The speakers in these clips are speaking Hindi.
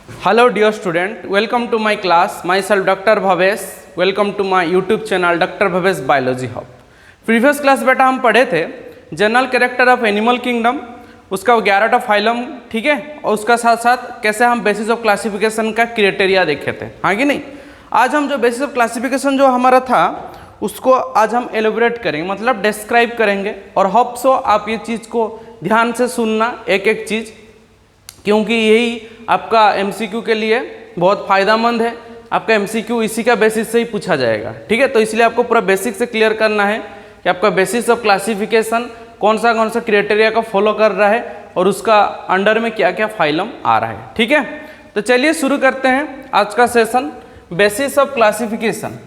Hello dear student, welcome to my class. Myself Dr. Bhavesh. Welcome to my YouTube channel Dr. Bhavesh Biology Hub. Previous class बेटा हम पढ़े थे general character of animal kingdom, उसका 11टा फाइलम, ठीक है, और उसका साथ साथ कैसे हम बेसिस ऑफ क्लासिफिकेशन का क्राइटेरिया देखे थे, हाँ कि नहीं। आज हम जो बेसिस ऑफ क्लासिफिकेशन जो हमारा था उसको आज हम एलोबरेट करेंगे, मतलब डिस्क्राइब करेंगे। और होप सो आप ये चीज़ को ध्यान से सुनना एक एक चीज़, क्योंकि यही आपका एमसीक्यू के लिए बहुत फ़ायदेमंद है। आपका एमसीक्यू इसी का बेसिस से ही पूछा जाएगा, ठीक है। तो इसलिए आपको पूरा बेसिक से क्लियर करना है कि आपका बेसिस ऑफ क्लासिफिकेशन कौन सा क्राइटेरिया का फॉलो कर रहा है और उसका अंडर में क्या क्या फाइलम आ रहा है, ठीक है। तो चलिए शुरू करते हैं आज का session. Basis of classification,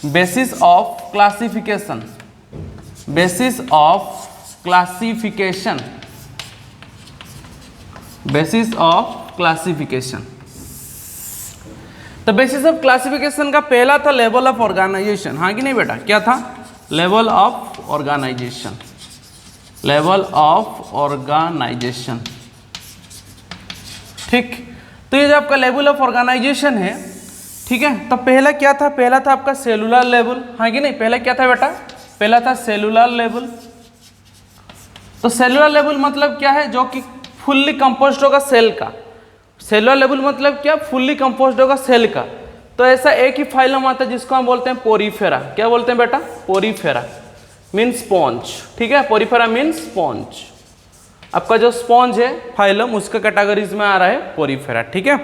basis of classification, basis of classification, basis of classification. तो बेसिस ऑफ क्लासिफिकेशन का पहला था लेवल ऑफ ऑर्गेनाइजेशन, हाँ कि नहीं बेटा, क्या था? Level of organisation, level of organisation, ठीक। तो ये जो आपका लेवल ऑफ ऑर्गेनाइजेशन है, ठीक है, तो पहला क्या था? पहला था आपका सेलुलर लेवल, हाँ कि नहीं। पहला क्या था बेटा? पहला था सेलुलर लेवल। तो सेलुलर लेवल मतलब क्या है? जो कि फुल्ली कंपोज्ड होगा सेल का। सेलुलर लेवल मतलब क्या? फुल्ली कंपोज्ड होगा सेल का। तो ऐसा एक ही फाइलम आता है जिसको हम बोलते हैं पोरीफेरा। क्या बोलते हैं बेटा? पोरीफेरा मीन्स स्पॉन्ज, ठीक है। Porifera means sponge. आपका जो स्पॉन्ज है फाइलम, उसका कैटेगरीज में आ रहा है पोरीफेरा, ठीक है।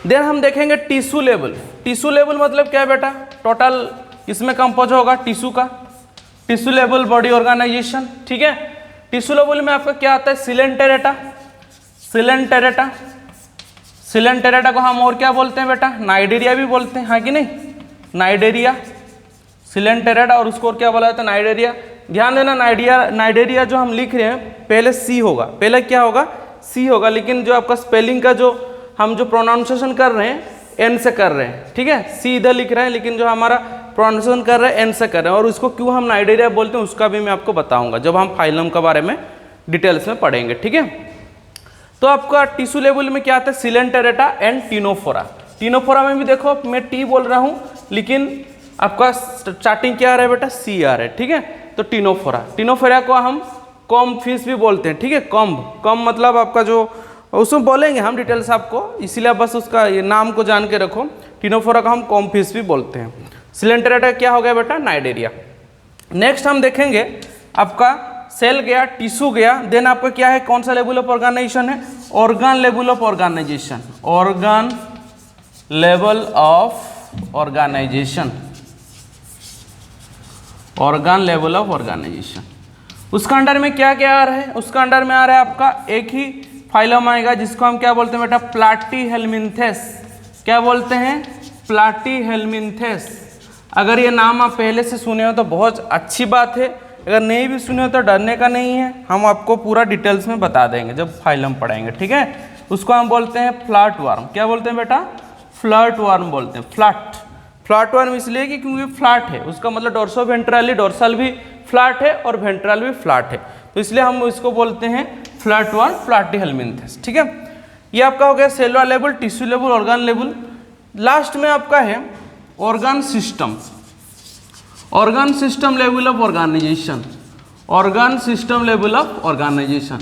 देन हम देखेंगे टिश्यू लेवल। टिश्यू लेवल मतलब क्या है बेटा? टोटल इसमें कंपोज होगा टिश्यू का। टिश्यू लेवल बॉडी ऑर्गेनाइजेशन, ठीक है। टिश्यू लेवल में आपका क्या आता है? सिलेंटेरेटा, सिलेंटेरेटा, सिलेंटेरेटा को हम और क्या बोलते हैं बेटा? नाइडेरिया भी बोलते हैं, हाँ कि नहीं। नाइडेरिया, सिलेंटेरेटा, और उसको और क्या बोला जाता है? नाइडेरिया। ध्यान देना, नाइडेरिया जो हम लिख रहे हैं पहले सी होगा, पहले क्या होगा? सी होगा, लेकिन जो आपका स्पेलिंग का जो हम जो प्रोनाउंसिएशन कर रहे हैं एन से कर रहे हैं, ठीक है। सी इधर लिख रहे हैं, लेकिन जो हमारा प्रोनाउंसिएशन कर रहे हैं एन से कर रहे हैं। और उसको क्यों हम नाइडेरिया बोलते हैं उसका भी मैं आपको बताऊंगा जब हम फाइलम के बारे में डिटेल्स में पढ़ेंगे, ठीक है। तो आपका टिश्यू लेवल में क्या आता है? Coelenterata and Ctenophora. टिनोफोरा में भी देखो मैं टी बोल रहा हूँ, लेकिन आपका स्टार्टिंग क्या आ रहा है बेटा? सी आ रहा है, ठीक है। तो टिनोफोरा, टिनोफोरा को हम कॉम्ब फिश भी बोलते हैं, ठीक है। कॉम्ब, कॉम्ब मतलब आपका जो, उसमें बोलेंगे हम डिटेल्स आपको, इसीलिए बस उसका ये नाम को जान के रखो। टिनोफोरा को हम कॉम्ब फिश भी बोलते हैं। सिलेंटेरेटा क्या हो गया बेटा? नाइडेरिया। नेक्स्ट हम देखेंगे आपका सेल गया, टिश्यू गया, देन आपका क्या है? कौन सा लेवल ऑफ ऑर्गेनाइजेशन है? Organ level of organisation, organ level of organisation, organ level of organisation. उसका अंडर में क्या क्या आ रहा है? उसका अंडर में आ रहा है आपका एक ही फाइलम आएगा जिसको हम क्या बोलते हैं बेटा? प्लैटीहेल्मिन्थेस। क्या बोलते हैं? प्लैटीहेल्मिन्थेस। अगर ये नाम आप पहले से सुने हो तो बहुत अच्छी बात है, अगर नहीं भी सुने हो तो डरने का नहीं है, हम आपको पूरा डिटेल्स में बता देंगे जब फाइलम पढ़ेंगे, ठीक है। उसको हम बोलते हैं फ्लैट वर्म। क्या बोलते हैं बेटा? फ्लैट वर्म बोलते हैं। फ्लैट, फ्लैट वर्म इसलिए कि क्योंकि फ्लैट है, उसका मतलब डोर्सो वेंट्रली, डोर्सल भी फ्लैट है और वेंट्रल भी फ्लैट है, तो इसलिए हम इसको बोलते हैं फ्लैट वर्म, प्लैटीहेल्मिन्थेस, ठीक है। ये आपका हो गया cellular level, tissue level, organ level. Last में आपका है organ system, organ system level of organisation, organ system level of organisation.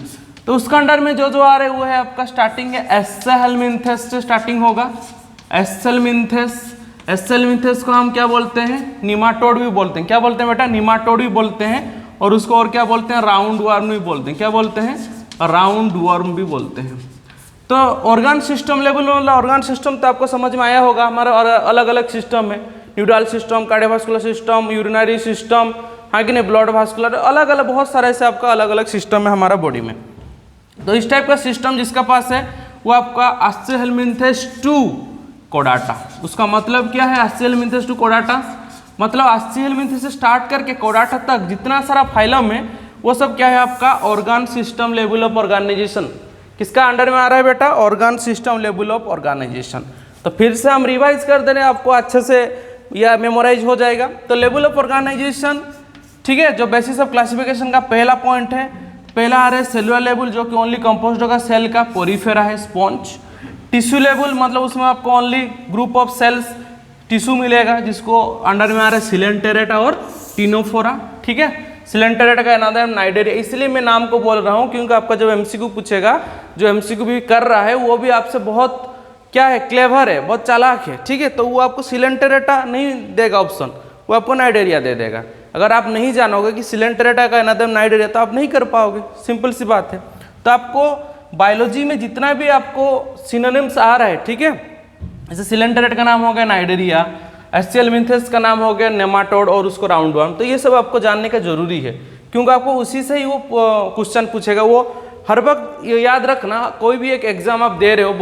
तो उसका अंडर में जो जो आ रहे वो है आपका स्टार्टिंग है एस्सेल्मिन्थेस से स्टार्टिंग होगा। एस्सेल्मिन्थेस, एस्सेल्मिन्थेस को हम क्या बोलते हैं? निमाटोड भी बोलते हैं। क्या बोलते हैं बेटा? निमाटोड भी बोलते हैं। और उसको और क्या बोलते हैं? राउंड वर्म भी बोलते हैं। क्या बोलते हैं? राउंड वर्म भी बोलते हैं। तो ऑर्गन सिस्टम लेवल मतलब ऑर्गन सिस्टम तो आपको समझ में आया होगा, हमारा अलग अलग सिस्टम है, neural system, cardiovascular system, urinary system, हाँ कि नहीं, ब्लड वास्कुलर, अलग अलग बहुत सारे ऐसे आपका अलग अलग सिस्टम है हमारा बॉडी में। तो इस टाइप का सिस्टम जिसका पास है वो आपका एस्सेल्मिन्थेस टू कोडाटा। उसका मतलब क्या है? एस्सेल्मिन्थेस टू कोडाटा मतलब एस्सेल्मिन्थेस से स्टार्ट करके कोडाटा तक जितना सारा फाइलम है वो सब क्या है? आपका organ system level of organisation. किसका अंडर में आ रहा है बेटा? Organ system level of organisation. तो फिर से हम रिवाइज कर दे रहे हैं, आपको अच्छे से या मेमोराइज हो जाएगा। तो लेवल ऑफ ऑर्गेनाइजेशन, ठीक है, जो बेसिस ऑफ क्लासिफिकेशन का पहला पॉइंट है पहला आ रहा है सेलुलर लेवल जो कि ओनली कंपोज्ड होगा सेल का, पोरीफेरा है, स्पॉन्ज। टिश्यू लेवल मतलब उसमें आपको only group of cells tissue मिलेगा, जिसको अंडर में आ रहा है सिलेंटेरेटा और टिनोफोरा, ठीक है। सिलेंटेरेटा का अनदर नाइडेरिया, इसलिए मैं नाम को बोल रहा हूँ क्योंकि आपका जब एमसीक्यू पूछेगा, जो एमसीक्यू भी कर रहा है वो भी आपसे बहुत क्या है, क्लेवर है, बहुत चालाक है, ठीक है। तो वो आपको सिलेंटेरेटा नहीं देगा ऑप्शन, वो आपको नाइडेरिया दे देगा। अगर आप नहीं जानोगे कि सिलेंटेरेटा का अनदर नाइडेरिया तो आप नहीं कर पाओगे, सिंपल सी बात है। तो आपको बायोलॉजी में जितना भी आपको सिनोनिम्स आ रहा है, ठीक है, जैसे सिलेंटेरेटा का नाम हो गया नाइडेरिया, एस्टियलमिंथेस का नाम हो गया नेमाटोड और उसको राउंड वर्म, तो ये सब आपको जानने का जरूरी है क्योंकि आपको उसी से ही वो क्वेश्चन पूछेगा। वो हर वक्त ये याद रखना, कोई भी एक एग्जाम आप दे रहे हो,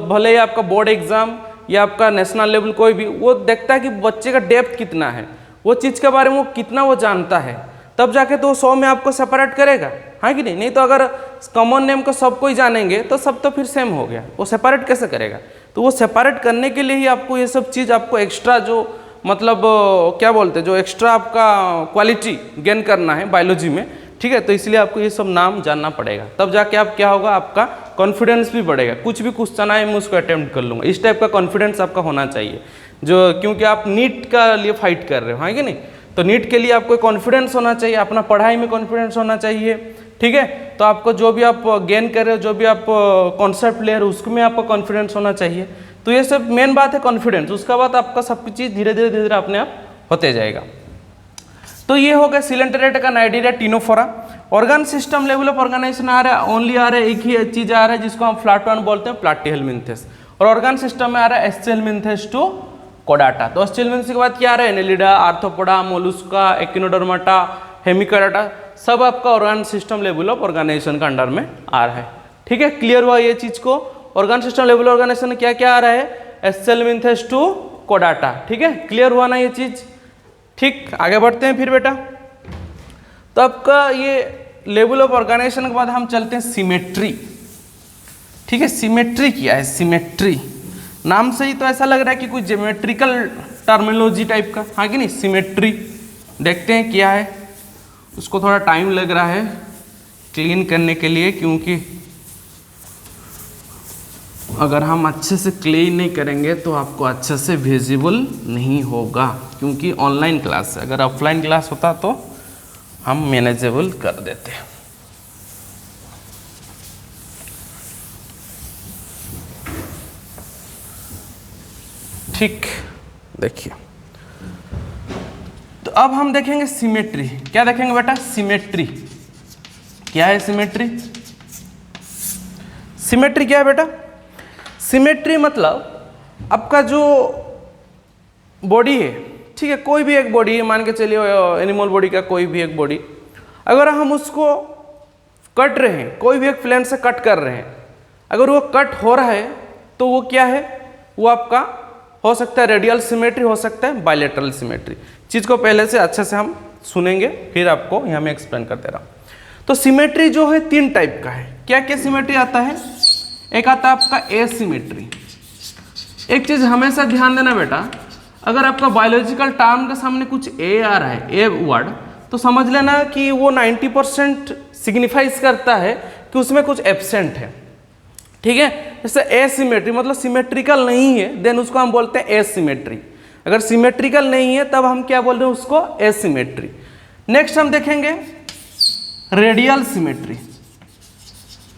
भले ही आपका बोर्ड एग्जाम या आपका नेशनल लेवल कोई भी, वो देखता है कि बच्चे का डेप्थ कितना है, वो चीज़ के बारे में वो कितना वो जानता है, तब जाके तो 100 में आपको सेपरेट करेगा, हाँ कि नहीं। नहीं तो अगर कॉमन नेम को सब कोई जानेंगे तो सब तो फिर सेम हो गया, वो सेपरेट कैसे करेगा। तो वो सेपरेट करने के लिए ही आपको ये सब चीज़ आपको एक्स्ट्रा जो मतलब क्या बोलते हैं, जो एक्स्ट्रा आपका क्वालिटी गेन करना है बायोलॉजी में, ठीक है। तो इसलिए आपको ये सब नाम जानना पड़ेगा, तब जाके आप क्या होगा, आपका कॉन्फिडेंस भी बढ़ेगा। कुछ भी क्वेश्चन आए मैं उसको अटेम्प्ट कर लूँगा, इस टाइप का कॉन्फिडेंस आपका होना चाहिए, जो क्योंकि आप नीट का लिए फाइट कर रहे हो, हाँ कि नहीं। तो नीट के लिए आपको कॉन्फिडेंस होना चाहिए, अपना पढ़ाई में कॉन्फिडेंस होना चाहिए, ठीक है। तो आपको जो भी आप गेन कर रहे हो, जो भी आप कॉन्सेप्ट ले रहे हो, उसमें आपका कॉन्फिडेंस होना चाहिए। तो ये सब मेन बात है कॉन्फिडेंस, उसके बाद आपका सब चीज़ धीरे धीरे अपने आप होते जाएगा। तो ये हो गया सिलेंटेरेटा का cnidaria, ctenophora. Organ system level of organisation आ रहा है, ओनली आ रहा है एक ही चीज़ आ रहा है जिसको हम फ्लैटवन बोलते हैं, प्लाटीहेलमिंथेस। और ऑर्गन सिस्टम में आ रहा है एस्टियलमिंथेस टू कोडाटा। तो एस्टियलमिंथेस के बाद क्या आ रहा है, Annelida, Arthropoda, Mollusca, Echinodermata, Hemichordata, सब आपका organ system level of organisation का अंडर में आ रहा है, ठीक है। क्लियर हुआ ये चीज़ को। ऑर्गन सिस्टम लेवल ऑर्गेनाइजेशन में क्या क्या आ रहा है, एस्टियलमिंथेस टू कोडाटा, ठीक है। क्लियर हुआ ना ये चीज़, ठीक। आगे बढ़ते हैं फिर बेटा। तो आपका ये लेवल ऑफ ऑर्गेनाइजेशन के बाद हम चलते हैं सिमेट्री, ठीक है। सिमेट्री क्या है, सिमेट्री नाम से ही तो ऐसा लग रहा है कि कुछ ज्योमेट्रिकल टर्मिनोलॉजी टाइप का, हाँ कि नहीं। सिमेट्री देखते हैं क्या है, उसको थोड़ा टाइम लग रहा है क्लीन करने के लिए, क्योंकि अगर हम अच्छे से क्लीन नहीं करेंगे तो आपको अच्छे से विजिबल नहीं होगा, क्योंकि ऑनलाइन क्लास है। अगर ऑफलाइन क्लास होता तो हम मैनेजेबल कर देते। ठीक, देखिए। तो अब हम देखेंगे सिमेट्री। क्या देखेंगे बेटा, सिमेट्री क्या है। सिमेट्री, सिमेट्री क्या है बेटा, सिमेट्री मतलब आपका जो बॉडी है, ठीक है, कोई भी एक बॉडी है, मान के चलिए एनिमल बॉडी का कोई भी एक बॉडी, अगर हम उसको कट रहे हैं, कोई भी एक प्लेन से कट कर रहे हैं, अगर वो कट हो रहा है तो वो क्या है, वो आपका हो सकता है रेडियल सिमेट्री, हो सकता है बायलैटरल सिमेट्री। चीज़ को पहले से अच्छे से हम सुनेंगे, फिर आपको यहाँ मैं एक्सप्लेन करते रहा। तो सिमेट्री जो है 3 टाइप का है। क्या क्या सिमेट्री आता है, एक आता है आपका एसिमेट्री। एक चीज़ हमेशा ध्यान देना बेटा, अगर आपका बायोलॉजिकल टर्म के सामने कुछ ए आ रहा है, ए वर्ड, तो समझ लेना कि वो 90% सिग्निफाइज करता है कि उसमें कुछ एब्सेंट है, ठीक है। जैसे एसिमेट्री मतलब सिमेट्रिकल नहीं है, देन उसको हम बोलते हैं एसिमेट्री। अगर सिमेट्रिकल नहीं है तब हम क्या बोल रहे हैं, उसको एसिमेट्री। नेक्स्ट हम देखेंगे रेडियल सिमेट्री।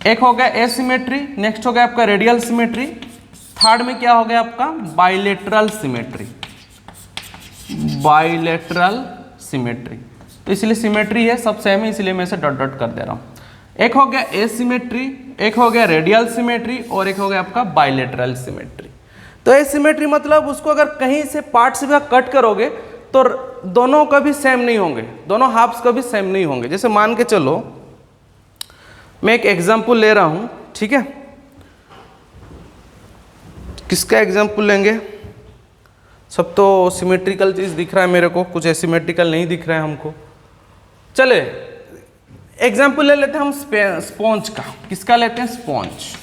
एक हो गया एसिमेट्री, नेक्स्ट हो गया आपका रेडियल सिमेट्री, थर्ड में क्या हो गया आपका बाइलेटरल सिमेट्री। बाइलेटरल सिमेट्री, तो इसलिए सिमेट्री है सब सेम है, इसलिए मैं इसे डॉट डॉट कर दे रहा हूँ। एक हो गया एसिमेट्री, एक हो गया रेडियल सिमेट्री, और एक हो गया आपका बाइलेटरल सिमेट्री। तो एसिमेट्री मतलब उसको अगर कहीं से पार्ट से भी कट करोगे तो दोनों कभी सेम नहीं होंगे, दोनों हाफ्स कभी सेम नहीं होंगे। जैसे मान के चलो मैं एक एग्जांपल ले रहा हूं, ठीक है। किसका एग्जांपल लेंगे, सब तो सिमेट्रिकल चीज़ दिख रहा है मेरे को, कुछ एसिमेट्रिकल नहीं दिख रहा है हमको। चले एग्जाम्पल ले लेते हैं हम स्पॉन्ज का। किसका लेते हैं, स्पॉन्ज।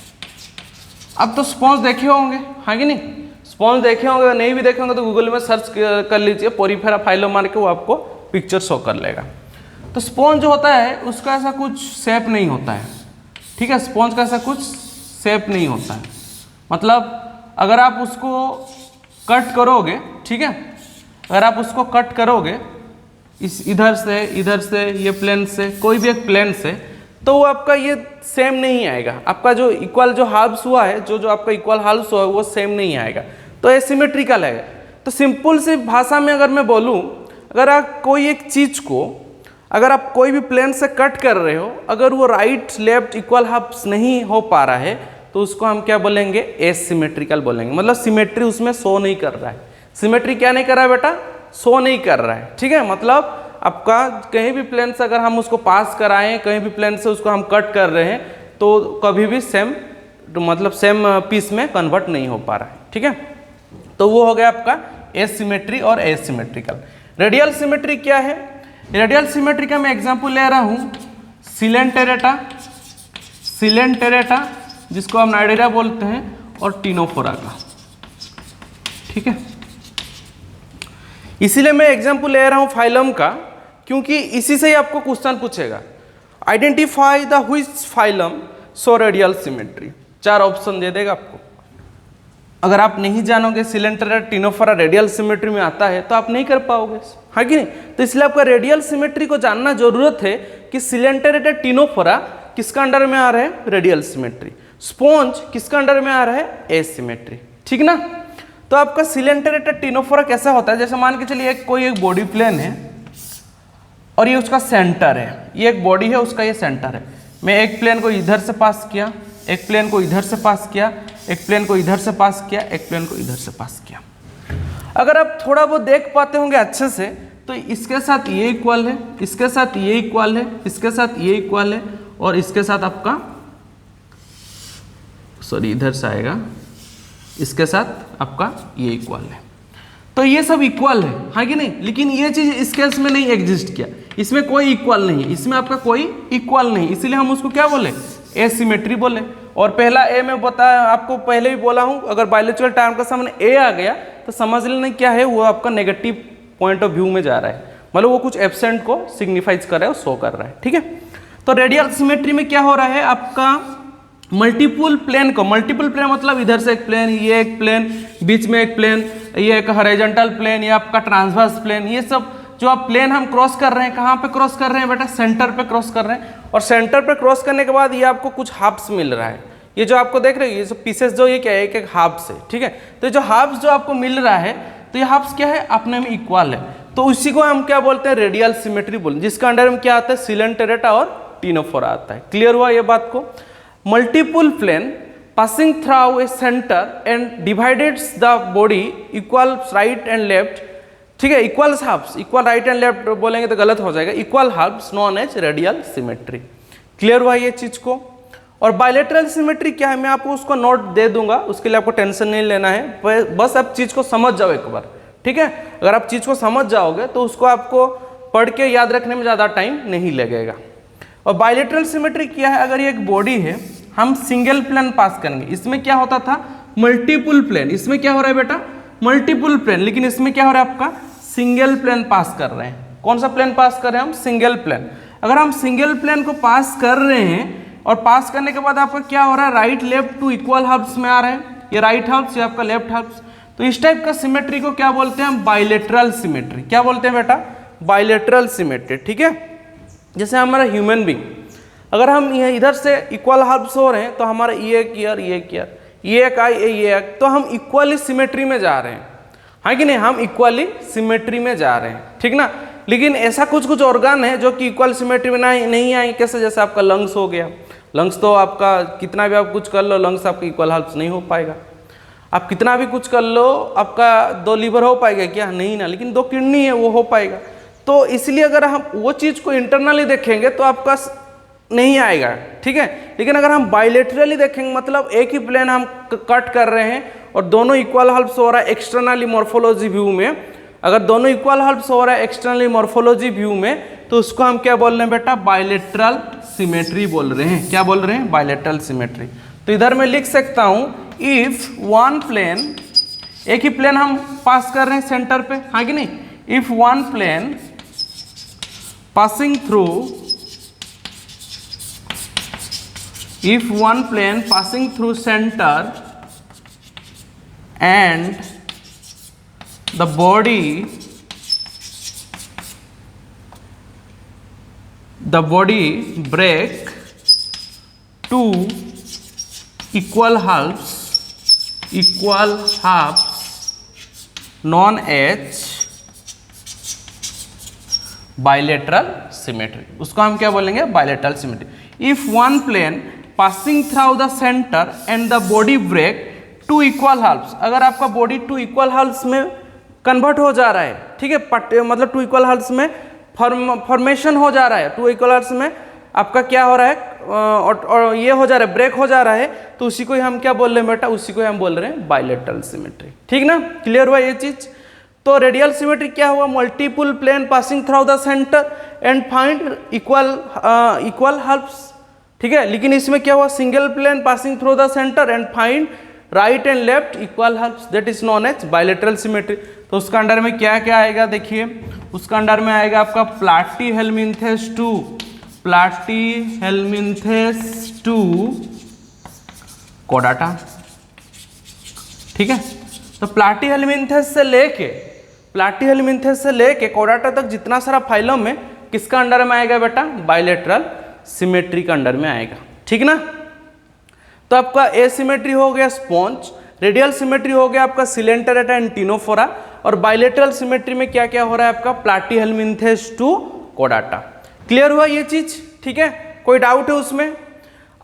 अब तो स्पॉन्ज देखे होंगे, हाँ कि नहीं, स्पॉन्ज देखे होंगे, अगर नहीं भी देखे होंगे तो गूगल में सर्च कर लीजिए, पोरीफेरा फाइलो मार के वो आपको पिक्चर शो कर लेगा। तो स्पॉन्ज जो होता है उसका ऐसा कुछ शेप नहीं होता है, ठीक है, स्पॉन्ज का ऐसा कुछ शेप नहीं होता है, मतलब अगर आप उसको कट करोगे, ठीक है, अगर आप उसको कट करोगे इस इधर से ये प्लेन से, कोई भी एक प्लेन से, तो वो आपका ये सेम नहीं आएगा, आपका जो इक्वल जो हाफ्स हुआ है, जो आपका इक्वल हाफ्स हुआ है वो सेम नहीं आएगा, तो एसिमेट्रिकल है। तो सिंपल सी भाषा में अगर मैं बोलूँ, अगर आप कोई एक चीज़ को अगर आप कोई भी प्लेन से कट कर रहे हो, अगर वो राइट लेफ्ट इक्वल हाफ्स नहीं हो पा रहा है तो उसको हम क्या बोलेंगे, एसिमेट्रिकल बोलेंगे, मतलब सिमेट्री उसमें शो नहीं कर रहा है। सिमेट्री क्या नहीं कर रहा है बेटा, शो नहीं कर रहा है, ठीक है, मतलब आपका कहीं भी प्लेन से अगर हम उसको पास कराएं, कहीं भी प्लेन से उसको हम कट कर रहे हैं तो कभी भी सेम मतलब सेम पीस में कन्वर्ट नहीं हो पा रहा है, ठीक है। तो वो हो गया आपका एसिमेट्री और एसिमेट्रिकल। रेडियल सिमेट्री क्या है, रेडियल सिमेट्री का मैं एग्जांपल ले रहा हूँ सिलेंटेरेटा जिसको हम नाइडेरिया बोलते हैं, और टिनोफोरा का, ठीक है। इसीलिए मैं एग्जांपल ले रहा हूँ फाइलम का, क्योंकि इसी से ही आपको क्वेश्चन पूछेगा, identify the which phylum so radial symmetry, 4 option दे देगा आपको। अगर आप नहीं जानोगे सिलेंटेरेटा टिनोफोरा रेडियल सिमेट्री में आता है तो आप नहीं कर पाओगे, है कि नहीं। तो इसलिए आपका रेडियल सिमेट्री को जानना जरूरत है कि सिलेंटेरेटा टिनोफोरा किसका अंडर में आ रहा है, रेडियल सिमेट्री, स्पॉन्ज किसका अंडर में आ रहा है, एसिमेट्री, ठीक ना। तो आपका सिलेंटेरेटा टिनोफोरा कैसा होता है, जैसे मान के चलिए कोई एक बॉडी प्लेन है और ये उसका सेंटर है, ये एक बॉडी है, उसका ये सेंटर है। मैं एक प्लेन को इधर से पास किया, एक प्लेन को इधर से पास किया, एक प्लेन को इधर से पास किया, एक प्लेन को इधर से पास किया। अगर आप थोड़ा बहुत देख पाते होंगे अच्छे से, तो इसके साथ ये इक्वल है, इसके साथ ये इक्वल है, इसके साथ ये इक्वल है, और इसके साथ आपका इधर से आएगा, इसके साथ आपका ये इक्वल है। तो ये सब इक्वल है कि नहीं, लेकिन ये चीज इस केस में नहीं एग्जिस्ट किया, इसमें कोई इक्वल नहीं है, इसमें आपका कोई इक्वल नहीं, इसीलिए हम उसको क्या बोले, एसिमेट्री बोले। और पहला ए में बताया आपको, पहले भी बोला हूं, अगर बायोलॉजिकल टर्म का सामने ए आ गया तो समझ लेना क्या है, वो आपका नेगेटिव पॉइंट ऑफ व्यू में जा रहा है, मतलब वो कुछ एब्सेंट को सिग्निफाइज कर रहा है, शो कर रहा है, ठीक है। तो रेडियल सिमेट्री में क्या हो रहा है, आपका मल्टीपल प्लेन को, मल्टीपल प्लेन मतलब इधर से एक प्लेन, ये एक प्लेन, बीच में एक प्लेन, ये एक हॉरिजॉन्टल प्लेन, ये आपका ट्रांसवर्स प्लेन, ये सब जो आप प्लेन हम क्रॉस कर रहे हैं, कहाँ पे क्रॉस कर रहे हैं बेटा, सेंटर पे क्रॉस कर रहे हैं। और सेंटर पे क्रॉस करने के बाद ये आपको कुछ हाफ्स मिल रहा है, ये जो आपको देख रहे हो ये सब पीसेस जो, ये क्या है, एक हाफ्स है, ठीक है। तो जो हाफ्स जो आपको मिल रहा है, तो ये हाफ्स क्या है, अपने में इक्वल है, तो उसी को हम क्या बोलते हैं, रेडियल सिमेट्री बोलते हैं, जिसका अंडर में क्या आता है, सिलेंटेरेटा और टिनोफोरा आता है। क्लियर हुआ ये बात को। Multiple plane passing through a center and divides the body equal right and left, ठीक है, equal halves, equal right and left बोलेंगे तो गलत हो जाएगा, equal halves known as radial symmetry. Clear हुआ ये चीज को। और बायलेटरल सिमेट्री क्या है, मैं आपको उसको नोट दे दूंगा, उसके लिए आपको टेंशन नहीं लेना है, बस आप चीज को समझ जाओ एक बार, ठीक है। अगर आप चीज को समझ जाओगे तो उसको आपको पढ़ के याद रखने में ज्यादा टाइम नहीं लगेगा। और बायलेटरल सिमेट्री क्या है, अगर ये एक बॉडी है, हम सिंगल प्लेन पास करेंगे, इसमें क्या होता था, मल्टीपल प्लेन, इसमें क्या हो रहा है बेटा, मल्टीपल प्लेन, लेकिन इसमें क्या हो रहा है, आपका सिंगल प्लेन पास कर रहे हैं। कौन सा प्लेन पास कर रहे हैं हम, सिंगल प्लेन। अगर हम सिंगल प्लेन को पास कर रहे हैं और पास करने के बाद आपका क्या हो रहा है, right left two equal halves में आ रहे हैं, ये राइट हाफ्स, ये आपका लेफ्ट हाफ्स, तो इस टाइप का सिमेट्री को क्या बोलते हैं हम, बायलेटरल सिमेट्री। क्या बोलते हैं बेटा, बायलेटरल सिमेट्री, ठीक है। जैसे हमारा ह्यूमन बींग, अगर हम ये इधर से इक्वल हाफ्स हो रहे हैं तो हमारा ये एक ईयर, ये एक ईयर, ये एक आई, ये एक, तो हम इक्वली सिमेट्री में जा रहे हैं, हाँ कि नहीं, हम इक्वली सिमेट्री में जा रहे हैं, ठीक ना। लेकिन ऐसा कुछ कुछ ऑर्गन है जो कि इक्वल सिमेट्री में नहीं आएंगे, कैसे, जैसे आपका लंग्स हो गया, लंग्स तो आपका कितना भी आप कुछ कर लो, लंग्स आपका इक्वल हाफ्स नहीं हो पाएगा। आप कितना भी कुछ कर लो, आपका 2 लीवर हो पाएगा क्या, नहीं ना, लेकिन 2 किडनी है वो हो पाएगा। तो इसलिए अगर हम वो चीज़ को इंटरनली देखेंगे तो आपका नहीं आएगा, ठीक है। लेकिन अगर हम बायलेटरली देखेंगे, मतलब एक ही प्लेन हम कट कर रहे हैं और दोनों इक्वल हाफ्स हो रहा है एक्सटर्नली मॉर्फोलॉजी व्यू में, अगर दोनों इक्वल हाफ्स हो रहा है एक्सटर्नली मॉर्फोलॉजी व्यू में, तो उसको हम क्या बोल रहे हैं बेटा, बायलेटरल सिमेट्री बोल रहे हैं। क्या बोल रहे हैं, बायलेटरल सिमेट्री। तो इधर मैं लिख सकता हूं, इफ वन प्लेन, एक ही प्लेन हम पास कर रहे हैं सेंटर पे, हाँ कि नहीं, if one plane passing through, if one plane passing through center and the body break two equal halves known as bilateral symmetry. उसको हम क्या बोलेंगे? bilateral symmetry. If one plane passing through the center and the body break two equal halves, अगर आपका बॉडी टू इक्वल हाल्स में कन्वर्ट हो जा रहा है, ठीक है, मतलब टू इक्वल हाल्स में फॉर्मेशन हो जा रहा है, टू इक्वल हाल्स में आपका क्या हो रहा है, और ये हो जा रहा है, ब्रेक हो जा रहा है, तो उसी को हम क्या बोल रहे हैं बेटा? उसी को हम बोल रहे हैं बायलेटरल सिमेट्री। ठीक ना, क्लियर हुआ ये चीज? तो रेडियल सिमेट्री क्या हुआ? Multiple plane passing through the centre and find equal halves, ठीक है। लेकिन इसमें क्या हुआ? Single plane passing through the centre and find right and left equal halves, that is known as bilateral symmetry. तो उसका अंडर में क्या क्या आएगा? देखिए, उसका अंडर में आएगा आपका प्लाटी-हेल्मिंथेस 2, प्लाटी-हेल्मिंथेस 2 कोडाटा, ठीक है। तो प्लाटी-हेल्मिंथेस से लेके कोडाटा तक जितना सारा फाइलम में किसका अंडर में आएगा बेटा? बायलेटरल सिमेट्री का अंडर में आएगा, ठीक ना। तो आपका एसिमेट्री हो गया स्पॉन्ज, रेडियल सिमेट्री हो गया आपका सिलेंटरेटा एंड टिनोफोरा, और बायलेटरल सिमेट्री में क्या क्या हो रहा है आपका? प्लाटी-हेल्मिंथेस 2 कोडाटा। क्लियर हुआ ये चीज? ठीक है, कोई डाउट है उसमें?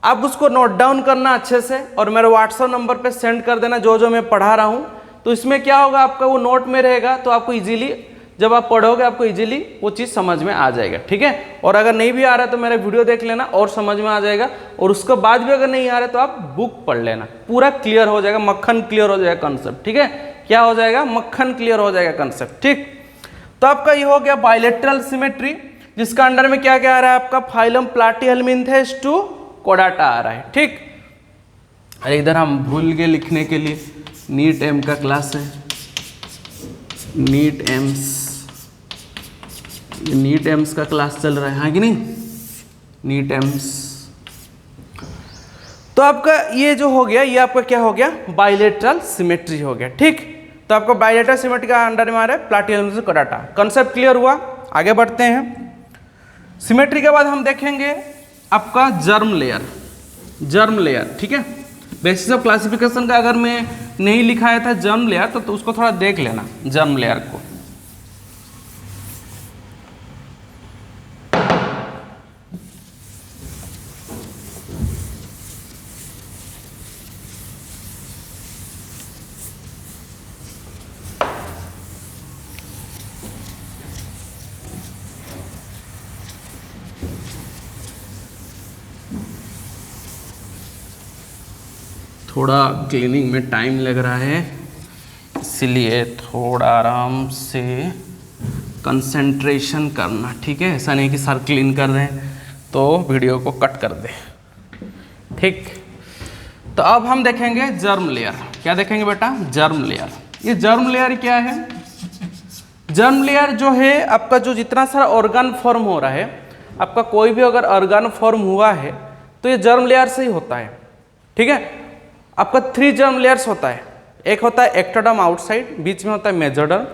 आप उसको नोट डाउन करना अच्छे से और मेरे व्हाट्सएप नंबर पे सेंड कर देना जो जो मैं पढ़ा रहा हूँ। तो इसमें क्या होगा, आपका वो नोट में रहेगा, तो आपको इजीली जब आप पढ़ोगे आपको इजीली वो चीज़ समझ में आ जाएगा, ठीक है। और अगर नहीं भी आ रहा है तो मेरा वीडियो देख लेना और समझ में आ जाएगा, और उसके बाद भी अगर नहीं आ रहा है तो आप बुक पढ़ लेना, पूरा क्लियर हो जाएगा, मक्खन क्लियर हो जाएगा कंसेप्ट, ठीक है। क्या हो जाएगा? मक्खन क्लियर हो जाएगा कंसेप्ट, ठीक। तो आपका ये हो गया बायलेटरल सिमेट्री, जिसका अंडर में क्या क्या आ रहा है आपका? फाइलम प्लाटी-हेल्मिंथेस 2 कोडाटा आ रहा है, ठीक। अरे इधर हम भूल गए लिखने के लिए, नीट एम का क्लास है, नीट एम्स का क्लास चल रहा है, हाँ कि नहीं? नीट एम्स। तो आपका ये जो हो गया, ये आपका क्या हो गया? बायलेटरल सिमेट्री हो गया, ठीक। तो आपको बायलेटरल सिमेट्री का अंडर में आ रहा है प्लाटी-हेल्मिंथेस कोडाटा। कंसेप्ट क्लियर हुआ? आगे बढ़ते हैं। सिमेट्री के बाद हम देखेंगे आपका जर्म लेयर, ठीक है। बेसिस ऑफ क्लासिफिकेशन का अगर मैं नहीं लिखाया था जर्म लेयर तो उसको थोड़ा देख लेना, जर्म लेयर को। थोड़ा क्लीनिंग में टाइम लग रहा है, इसलिए थोड़ा आराम से कंसंट्रेशन करना, ठीक है। ऐसा नहीं कि सर क्लीन कर रहे हैं तो वीडियो को कट कर दे, ठीक। तो अब हम देखेंगे जर्म लेयर। क्या देखेंगे बेटा? Germ layer. ये जर्म लेयर क्या है? जर्म लेयर जो है आपका, जो जितना सारा ऑर्गन फॉर्म हो रहा है, आपका कोई भी अगर ऑर्गन फॉर्म हुआ है तो ये जर्म लेयर से ही होता है, ठीक है। आपका 3 जर्म लेयर्स होता है। एक होता है एक्टोडर्म आउटसाइड, बीच में होता है मेसोडर्म,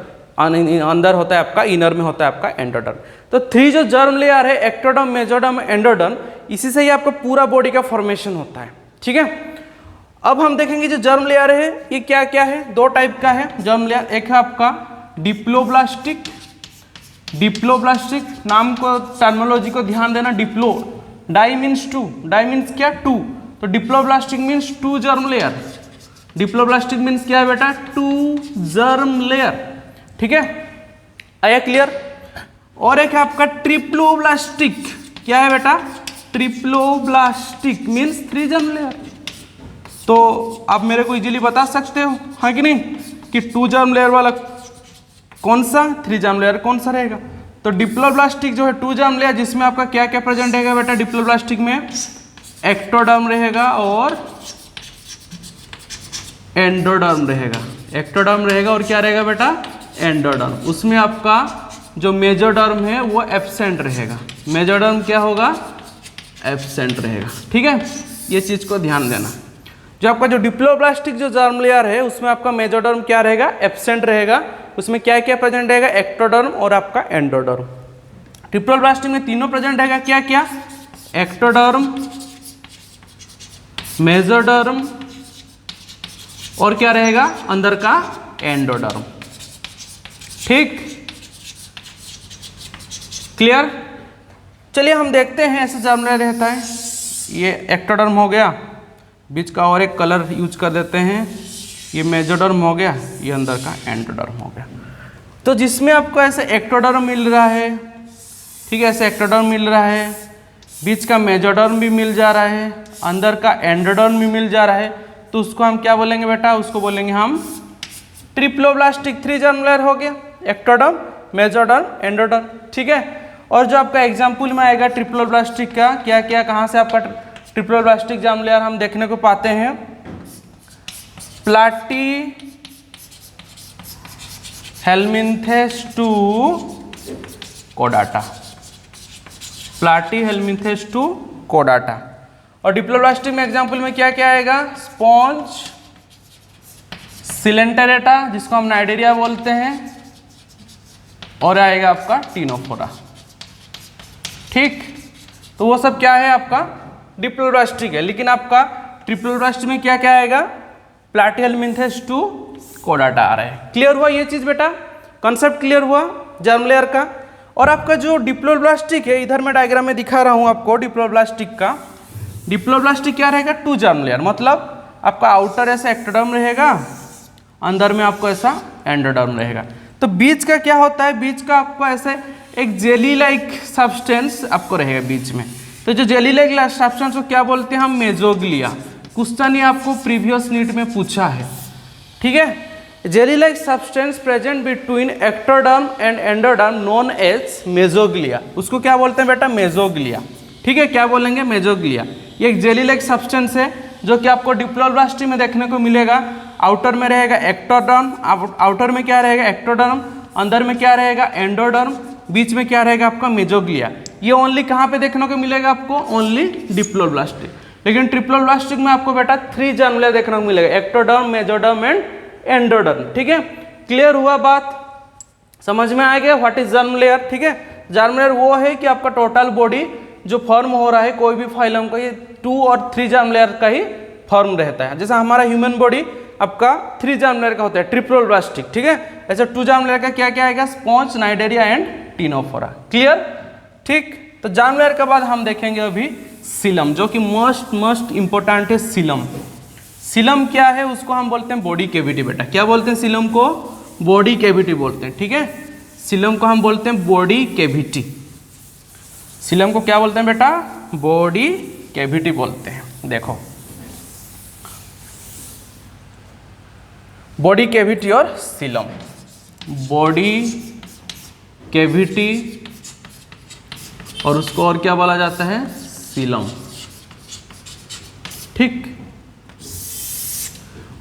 अंदर होता है आपका, इनर में होता है आपका एंडोडर्म। तो 3 जो जर्म लेयर है, एक्टोडर्म, मेसोडर्म, एंडोडर्म, इसी से ही आपका पूरा बॉडी का फॉर्मेशन होता है, ठीक है। अब हम देखेंगे जो जर्म लेयर है ये क्या क्या है? 2 टाइप का है जर्म लेयर। एक है आपका डिप्लोब्लास्टिक, नाम को, टर्मिनोलॉजी को ध्यान देना। Diplo, di means 2, di means क्या? 2, तो diploblastic means 2 germ layer. Diploblastic means क्या है बेटा? 2 जर्म लेयर, ठीक है। आया क्लियर? और एक है आपका ट्रिप्लोब्लास्टिक। क्या है बेटा? Triploblastic means 3 germ layer. तो आप मेरे को इजीली बता सकते हो, हाँ कि नहीं, कि 2 जर्म लेयर वाला कौन सा, 3 जर्म लेयर कौन सा रहेगा? तो डिप्लोब्लास्टिक जो है 2 जर्म लेयर, जिसमें आपका क्या क्या प्रेजेंट रहेगा बेटा? डिप्लोब्लास्टिक में एक्टोडर्म रहेगा और एंडोडर्म रहेगा। एक्टोडर्म रहेगा और क्या रहेगा बेटा? एंडोडर्म। उसमें आपका जो मेजोडर्म है वो एब्सेंट रहेगा। मेजोडर्म क्या होगा? एब्सेंट रहेगा। ठीक है, ये चीज़ को ध्यान देना। जो आपका जो डिप्लोब्लास्टिक जो जर्म लेयर है उसमें आपका मेजोडर्म क्या रहेगा? एब्सेंट रहेगा। उसमें क्या क्या प्रेजेंट रहेगा? एक्टोडर्म और आपका एंडोडर्म। डिप्लोब्लास्टिक में तीनों प्रेजेंट रहेगा। क्या क्या? एक्टोडर्म, मेजोडर्म और क्या रहेगा? अंदर का एंडोडर्म। ठीक, क्लियर? चलिए हम देखते हैं ऐसे जर्म लेयर रहता है। ये एक्टोडर्म हो गया, बीच का और एक कलर यूज कर देते हैं। ये मेजोडर्म हो गया, ये अंदर का एंडोडर्म हो गया। तो जिसमें आपको ऐसे एक्टोडर्म मिल रहा है, ठीक है, ऐसे एक्टोडर्म मिल रहा है, बीच का मेजोडर्म भी मिल जा रहा है, अंदर का एंडोडर्म भी मिल जा रहा है, तो उसको हम क्या बोलेंगे बेटा? उसको बोलेंगे हम ट्रिप्लोब्लास्टिक। 3 जर्म लेयर हो गया, एक्टोडर्म, मेजोडर्म, एंडोडर्म। ठीक है, और जो आपका एग्जाम्पल में आएगा ट्रिप्लोब्लास्टिक का, क्या क्या कहाँ से आपका ट्रिप्लोब्लास्टिक जर्म लेयर हम देखने को पाते हैं? प्लाटी हेलमिंथेस टू कोडाटा, प्लाटी हेलमिंथेस टू कोडाटा। और डिप्लोब्लास्टिक में एग्जाम्पल में क्या क्या आएगा? स्पॉन्ज, सिलेंटेरेटा जिसको हम नाइडेरिया बोलते हैं, और आएगा आपका टीनोफोरा। ठीक, तो वो सब क्या है? आपका डिप्लोब्लास्टिक है। लेकिन आपका ट्रिप्लोब्लास्टिक में क्या क्या आएगा? प्लाटीहेलमिंथेस टू कोडाटा आ रहा है। क्लियर हुआ ये चीज़ बेटा? कॉन्सेप्ट क्लियर हुआ जर्म लेयर का। और आपका जो डिप्लोब्लास्टिक है, इधर मैं डायग्राम में दिखा रहा हूँ आपको डिप्लोब्लास्टिक का। डिप्लोब्लास्टिक क्या रहेगा? 2 जर्म लेयर, मतलब आपका आउटर ऐसा एक्टोडर्म रहेगा, अंदर में आपको ऐसा एंडोडर्म रहेगा। तो बीच का क्या होता है? बीच का आपको ऐसे एक जेली लाइक सब्सटेंस आपको रहेगा बीच में। तो जो जेली लाइक सब्सटेंस को क्या बोलते हैं हम? मेजोग्लिया। क्वेश्चन ये आपको प्रीवियस नीट में पूछा है। ठीक है, jelly like substance present between ectoderm and endoderm known as mesoglea, उसको क्या बोलते हैं बेटा? मेजोग्लिया। ठीक है, क्या बोलेंगे? मेजोग्लिया। ये एक जेली लाइक सब्सटेंस है जो कि आपको डिप्लोब्लास्टिक में देखने को मिलेगा। आउटर में रहेगा एक्टोडर्म, आउटर में क्या रहेगा? एक्टोडर्म, अंदर में क्या रहेगा? एंडोडर्म, बीच में क्या रहेगा? आपका मेजोग्लिया। ये ओनली कहाँ पे देखने को मिलेगा आपको? Only diploblastic. लेकिन ट्रिप्लोब्लास्टिक में आपको बेटा 3 जर्म लेयर देखने को मिलेगा, एक्टोडर्म, मेजोडर्म एंड एंडोडर्म। ठीक है, क्लियर हुआ बात? समझ में आ गया व्हाट इज जर्म लेयर? ठीक है, जर्म लेयर वो है कि आपका टोटल बॉडी जो फॉर्म हो रहा है कोई भी फाइलम का, ये 2 और 3 जर्म लेयर का ही फॉर्म रहता है। जैसा हमारा ह्यूमन बॉडी आपका 3 जर्म लेयर का होता है, ट्रिप्लोब्लास्टिक। ठीक है, ऐसे 2 जर्म लेयर का क्या क्या आएगा? Sponge, Cnidaria and Ctenophora. Clear? ठीक, तो जर्म लेयर के बाद हम देखेंगे अभी सीलम, जो कि मोस्ट इंपॉर्टेंट है। सीलम, सीलम क्या है? उसको हम बोलते हैं बॉडी कैविटी बेटा। क्या बोलते हैं सीलम को? बॉडी कैविटी बोलते हैं। ठीक है, सीलम को हम बोलते हैं बॉडी कैविटी। सीलम को क्या बोलते हैं बेटा? बॉडी कैविटी बोलते हैं। देखो, बॉडी कैविटी और सीलम, बॉडी कैविटी और उसको और क्या बोला जाता है? सीलम। ठीक,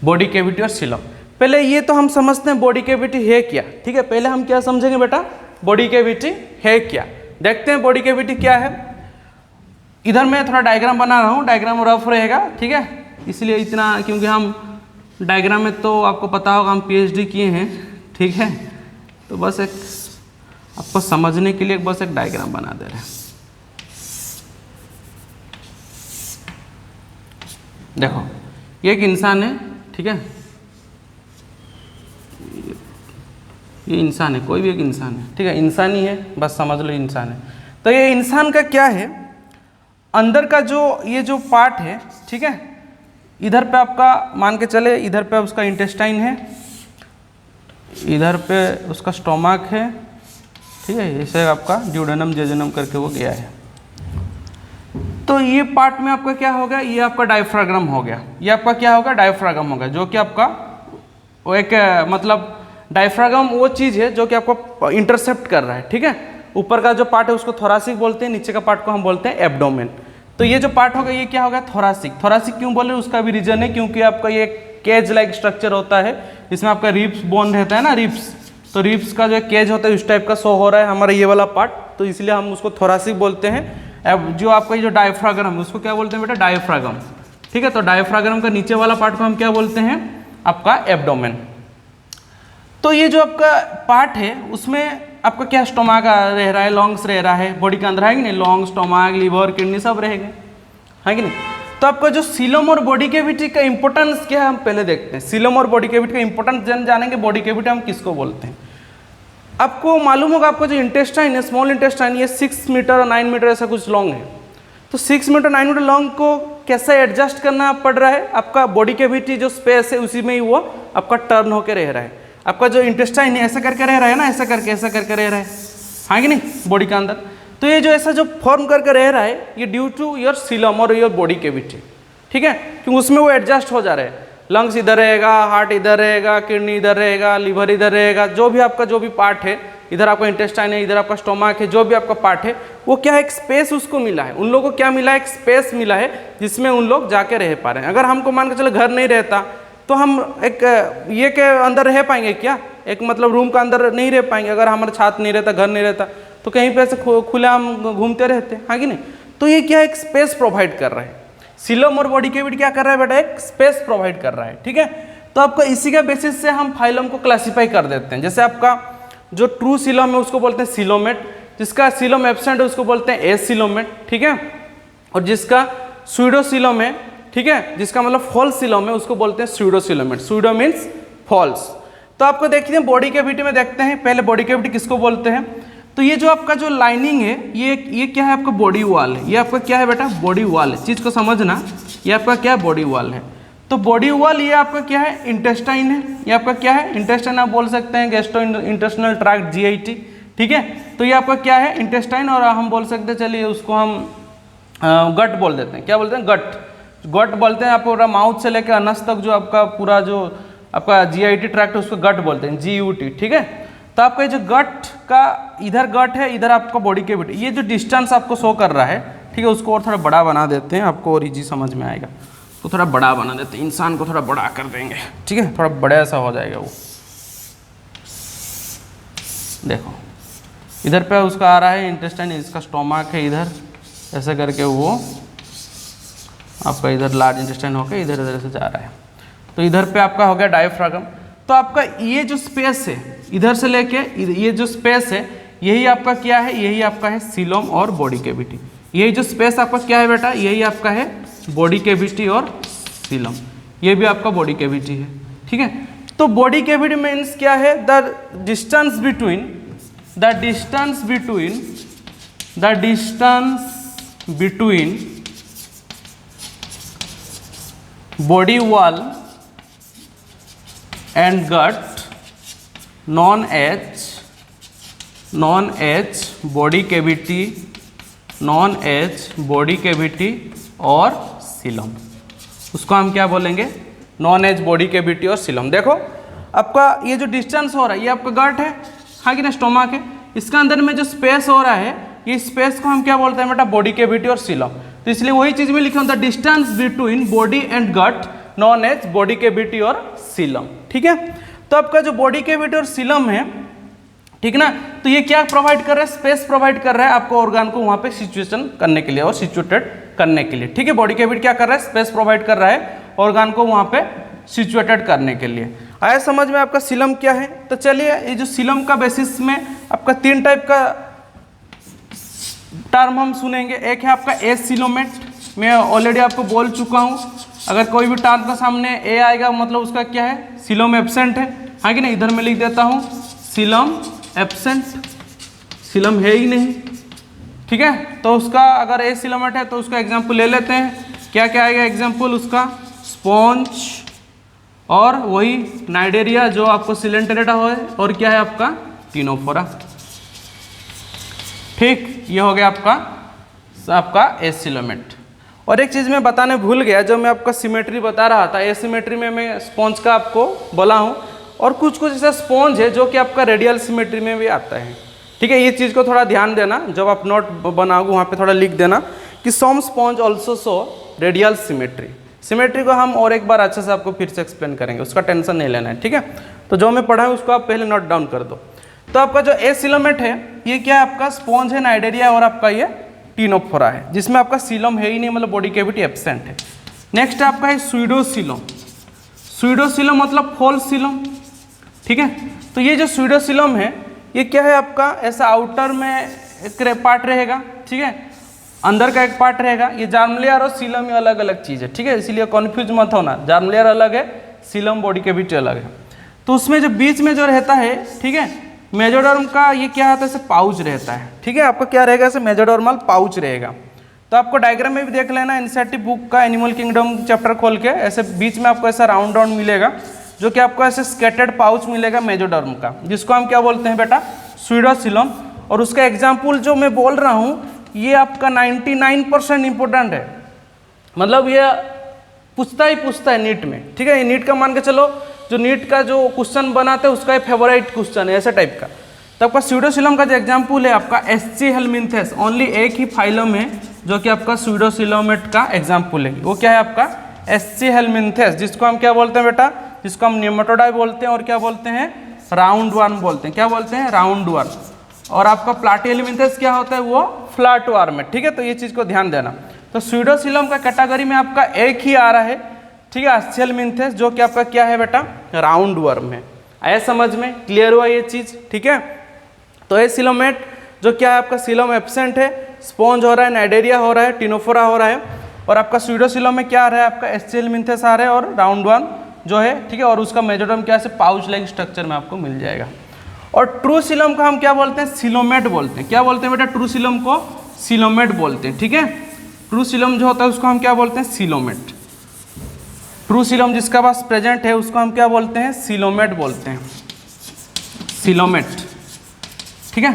बॉडी कैविटी और सीलम। पहले ये तो हम समझते हैं बॉडी कैविटी है क्या। ठीक है, पहले हम क्या समझेंगे बेटा? बॉडी कैविटी है क्या। देखते हैं बॉडी कैविटी क्या है। इधर मैं थोड़ा डायग्राम बना रहा हूँ, डायग्राम रफ रहेगा। ठीक है, इसलिए इतना, क्योंकि हम डायग्राम में तो आपको पता होगा हम PhD किए हैं। ठीक है, तो बस एक आपको समझने के लिए बस एक डायग्राम बना दे रहे हैं। देखो, ये एक इंसान है। ठीक है, ये इंसान है, कोई भी एक इंसान है। ठीक है, इंसान ही है, बस समझ लो इंसान है। तो ये इंसान का क्या है? अंदर का जो ये जो पार्ट है, ठीक है, इधर पे आपका मान के चले, इधर पे उसका इंटेस्टाइन है, इधर पे उसका स्टोमक है। ठीक है, इसे आपका ड्यूडेनम जेजुनम करके वो गया है। तो ये पार्ट में आपका क्या होगा? ये आपका डायफ्राग्राम हो गया। ये आपका क्या होगा? डायफ्राग्राम होगा, जो कि आपका वो एक मतलब डायफ्राग्राम वो चीज़ है जो कि आपको इंटरसेप्ट कर रहा है। ठीक है, ऊपर का जो पार्ट है उसको थोरासिक बोलते हैं, नीचे का पार्ट को हम बोलते हैं एब्डोमेन। तो ये जो पार्ट होगा ये क्या होगा? थोरासिक। थोरासिक क्यों बोले? उसका भी रीजन है, क्योंकि आपका ये केज लाइक स्ट्रक्चर होता है, इसमें आपका रिब्स बोन रहता है ना, रिब्स, तो रिब्स का जो केज होता है उस टाइप का शो हो रहा है हमारा ये वाला पार्ट, तो इसलिए हम उसको थोरासिक बोलते हैं। अब जो आपका ये जो डायफ्रागम है उसको क्या बोलते हैं बेटा, डायफ्रागम। ठीक है, तो डायफ्रागम का नीचे वाला पार्ट को हम क्या बोलते हैं, आपका एब्डोमेन। तो ये जो आपका पार्ट है उसमें आपका क्या स्टोमाक रह रहा है, लॉन्ग्स रह रहा है, बॉडी के अंदर है कि नहीं, लॉन्ग, स्टोमाक, लीवर, किडनी सब रहेंगे, है कि नहीं। तो आपका जो सीलम और बॉडी कैविटी का इंपॉर्टेंस क्या है हम पहले देखते हैं। सीलम और बॉडी कैविटी का इंपॉर्टेंस जानेंगे, बॉडी कैविटी हम किसको बोलते हैं। आपको मालूम होगा आपका जो इंटेस्टाइन है, स्मॉल इंटेस्टाइन, ये 6 मीटर और 9 मीटर ऐसा कुछ लॉन्ग है। तो 6 मीटर 9 मीटर लॉन्ग को कैसे एडजस्ट करना पड़ रहा है, आपका बॉडी कैविटी जो स्पेस है उसी में ही वो आपका टर्न होकर रह रहा है। आपका जो इंटेस्टाइन है ऐसा करके रह रहा है ना, ऐसा करके रह रहा है, हाँ कि नहीं, बॉडी के अंदर। तो ये जो ऐसा जो फॉर्म करके रह रहा है ये ड्यू टू योर सीलम और योर बॉडी कैविटी, ठीक है, क्योंकि उसमें वो एडजस्ट हो जा रहा है। लंग्स इधर रहेगा, हार्ट इधर रहेगा, किडनी इधर रहेगा, लीवर इधर रहेगा, जो भी आपका जो भी पार्ट है, इधर आपका इंटेस्टाइन है, इधर आपका स्टोमक है, जो भी आपका पार्ट है वो क्या है, एक स्पेस उसको मिला है। उन लोगों को क्या मिला है, एक स्पेस मिला है जिसमें उन लोग जाके रह पा रहे हैं। अगर हमको मान के चलो घर नहीं रहता तो हम एक ये के अंदर रह पाएंगे क्या, एक मतलब रूम का अंदर नहीं रह पाएंगे। अगर हमारा छत नहीं रहता, घर नहीं रहता, तो कहीं पे ऐसे खुले हम घूमते रहते, हाँ कि नहीं। तो ये क्या एक स्पेस प्रोवाइड कर रहा है। सीलम और बॉडी कैविटी क्या कर रहा है बेटा, एक स्पेस प्रोवाइड कर रहा है, ठीक है। तो आपका इसी के बेसिस से हम फाइलम को क्लासीफाई कर देते हैं। जैसे आपका जो ट्रू सीलम है उसको बोलते हैं सीलोमेट, जिसका सीलम एब्सेंट है उसको बोलते हैं एसीलोमेट, ठीक है। और जिसका स्यूडोसीलम है, ठीक है, जिसका मतलब फॉल्स सीलम है उसको बोलते हैं स्यूडोसीलोमेट। Pseudo means false. तो आपको देखते हैं बॉडी कैविटी में देखते हैं, पहले बॉडी कैविटी किसको बोलते हैं। तो ये जो आपका जो लाइनिंग है ये क्या है, आपका बॉडी वॉल है। ये आपका क्या है बेटा, बॉडी वॉल है। चीज़ को समझना, ये आपका क्या है, बॉडी वॉल है। तो बॉडी वॉल ये आपका क्या है, इंटेस्टाइन है। ये आपका क्या है, इंटेस्टाइन आप बोल सकते हैं, गैस्ट्रो इंटेस्टिनल ट्रैक्ट GIT, ठीक है। तो ये आपका क्या है, इंटेस्टाइन, और हम बोल सकते हैं, चलिए उसको हम गट बोल देते हैं। क्या बोलते हैं, गट बोलते हैं। आप पूरा माउथ से लेकर अनस तक जो आपका पूरा जो आपका GIT ट्रैक्ट उसको गट बोलते हैं, GUT, ठीक है। तो आपका ये जो गट का इधर गट है, इधर आपका बॉडी कैविटी, ये जो डिस्टेंस आपको शो कर रहा है, ठीक है, उसको और थोड़ा बड़ा बना देते हैं, आपको और इजी समझ में आएगा। तो थोड़ा बड़ा बना देते हैं, इंसान को थोड़ा बड़ा कर देंगे, ठीक है, थोड़ा बड़ा सा हो जाएगा वो। देखो इधर पे उसका आ रहा है इंटेस्टाइन, इसका स्टोमक है इधर, ऐसे करके वो आपका इधर लार्ज इंटेस्टाइन होकर इधर इधर से जा रहा है। तो इधर पे आपका हो गया डायफ्रागम। तो आपका ये जो स्पेस है इधर से लेके ये जो स्पेस है यही आपका क्या है, यही आपका है सीलम और बॉडी कैविटी। यही जो स्पेस आपका क्या है बेटा, यही आपका है बॉडी कैविटी और सीलम, ये भी आपका बॉडी कैविटी है, ठीक है। तो बॉडी कैविटी मीन्स क्या है, the distance between body wall and gut known as body cavity और सीलम। उसको हम क्या बोलेंगे, नॉन एज बॉडी कैविटी और सीलम। देखो आपका ये जो डिस्टेंस हो रहा है ये आपका गट है, हाँ कि ना, स्टोमक है। इसका अंदर में जो स्पेस हो रहा है ये स्पेस को हम क्या बोलते हैं बेटा, बॉडी कैविटी और सीलम। तो इसलिए वही चीज में लिखा होता है, distance between body and gut known as body cavity और सीलम, ठीक है। तो आपका जो बॉडी कैविटी और सीलम है, ठीक ना, तो ये क्या प्रोवाइड कर रहा है, स्पेस प्रोवाइड कर रहा है आपको ऑर्गन को वहां पे सिचुएशन करने के लिए और सिचुएटेड करने के लिए, ठीक है। बॉडी कैविटी क्या कर रहा है, स्पेस प्रोवाइड कर रहा है ऑर्गन को वहां पे सिचुएटेड करने के लिए। आया समझ में आपका सीलम क्या है। तो चलिए ये जो सीलम का बेसिस में आपका 3 टाइप का टर्म हम सुनेंगे। एक है आपका एसीलोमेट, मैं ऑलरेडी आपको बोल चुका हूँ, अगर कोई भी टर्म का सामने ए आएगा मतलब उसका क्या है, सीलम एब्सेंट है, हाँ कि नहीं। इधर मैं लिख देता हूँ सीलम एब्सेंट, सीलम है ही नहीं, ठीक है। तो उसका अगर एसीलोमेट है तो उसका एग्जाम्पल ले लेते हैं। क्या क्या आएगा एग्जाम्पल उसका, स्पॉन्ज और वही नाइडेरिया जो आपको सिलेंटेरेटा हो, और क्या है आपका टिनोफोरा, ठीक। ये हो गया आपका एसीलोमेट। और एक चीज़ मैं बताने भूल गया, जो मैं आपका सिमेट्री बता रहा था, एसीमेट्री में मैं स्पॉन्ज का आपको बोला हूँ, और कुछ ऐसा स्पॉन्ज है जो कि आपका रेडियल सिमेट्री में भी आता है, ठीक है। ये चीज़ को थोड़ा ध्यान देना, जब आप नोट बनाओगे वहाँ पे थोड़ा लिख देना कि some sponge also show radial symmetry. Symmetry को हम और एक बार अच्छे से आपको फिर से एक्सप्लेन करेंगे, उसका टेंशन नहीं लेना है, ठीक है। तो जो मैं पढ़ा है उसको आप पहले नोट डाउन कर दो। तो आपका जो एसिलोमेट है ये क्या है, आपका स्पॉन्ज है, नाइडेरिया और आपका ये टिनोफोरा है, जिसमें आपका सीलम है ही नहीं, मतलब बॉडी कैविटी एब्सेंट है। नेक्स्ट आपका है स्यूडोसीलम। स्यूडोसीलम मतलब फॉल्स सीलम, ठीक है। तो ये जो स्यूडोसीलम है ये क्या है, आपका ऐसा आउटर में एक पार्ट रहेगा, ठीक है, अंदर का एक पार्ट रहेगा। ये जार्मलेयर और सीलम ये अलग अलग चीज़ है, ठीक है, इसीलिए कन्फ्यूज मत होना, जार्मलेयर अलग है, सीलम बॉडी कैविटी अलग है। तो उसमें जो बीच में जो रहता है, ठीक है, मेजोडर्म का ये क्या होता है, ऐसे पाउच रहता है, ठीक है, आपका क्या रहेगा, ऐसे मेजोडर्मल पाउच रहेगा। तो आपको डायग्राम में भी देख लेना एनसीईआरटी बुक का एनिमल किंगडम चैप्टर खोल के, ऐसे बीच में आपको ऐसा राउंड राउंड मिलेगा, जो कि आपको ऐसे स्केटर्ड पाउच मिलेगा मेजोडर्म का, जिसको हम क्या बोलते हैं बेटा, स्यूडोसीलम। और उसका एग्जाम्पल जो मैं बोल रहा हूँ ये आपका 99% इंपॉर्टेंट है, मतलब ये पूछता है नीट में, ठीक है। ये नीट का मान के चलो, जो नीट का जो क्वेश्चन बनाते हैं उसका फेवरेट क्वेश्चन है, ऐसे टाइप का। तो आपका स्यूडोसीलम का जो एग्जाम्पल है आपका एससी हेलमिंथेस, ओनली एक ही फाइलम है जो कि आपका स्यूडोसीलोमेट का एग्जाम्पल है, वो क्या है आपका एससी हेलमिंथेस, जिसको हम क्या बोलते हैं बेटा, जिसको हम नेमाटोडा बोलते हैं और क्या बोलते हैं, राउंड वर्म बोलते हैं, क्या बोलते हैं, राउंड वर्म। और आपका प्लाटीहेलमिंथेस क्या होता है, वो फ्लैट वर्म है, ठीक है। तो ये चीज़ को ध्यान देना। तो स्यूडोसीलम का कैटेगरी में आपका एक ही आ रहा है, ठीक है, एस्चियोहेलमिंथेस, जो कि आपका क्या है बेटा, राउंड वर्म है। आया समझ में, क्लियर हुआ ये चीज़, ठीक है। तो एसिलोमेट जो क्या है आपका सीलम एब्सेंट है, स्पॉन्ज हो रहा है, नाइडेरिया हो रहा है, टिनोफोरा हो रहा है, और आपका स्यूडोसीलम में क्या आ रहा है, आपका एस्चियोहेलमिंथेस आ रहा है और राउंड वर्म जो है, ठीक है। और उसका मेजोडर्म क्या है, पाउच लाइक स्ट्रक्चर में आपको मिल जाएगा। और ट्रू सीलम को हम क्या बोलते हैं, सीलोमेट बोलते हैं। क्या बोलते हैं बेटा, ट्रू सीलम को सीलोमेट बोलते हैं, ठीक है। ट्रू सीलम जो होता है उसको हम क्या बोलते हैं, सीलोमेट। ट्रू सीलम जिसका पास प्रेजेंट है उसको हम क्या बोलते हैं, सीलोमेट बोलते हैं, सीलोमेट, ठीक है।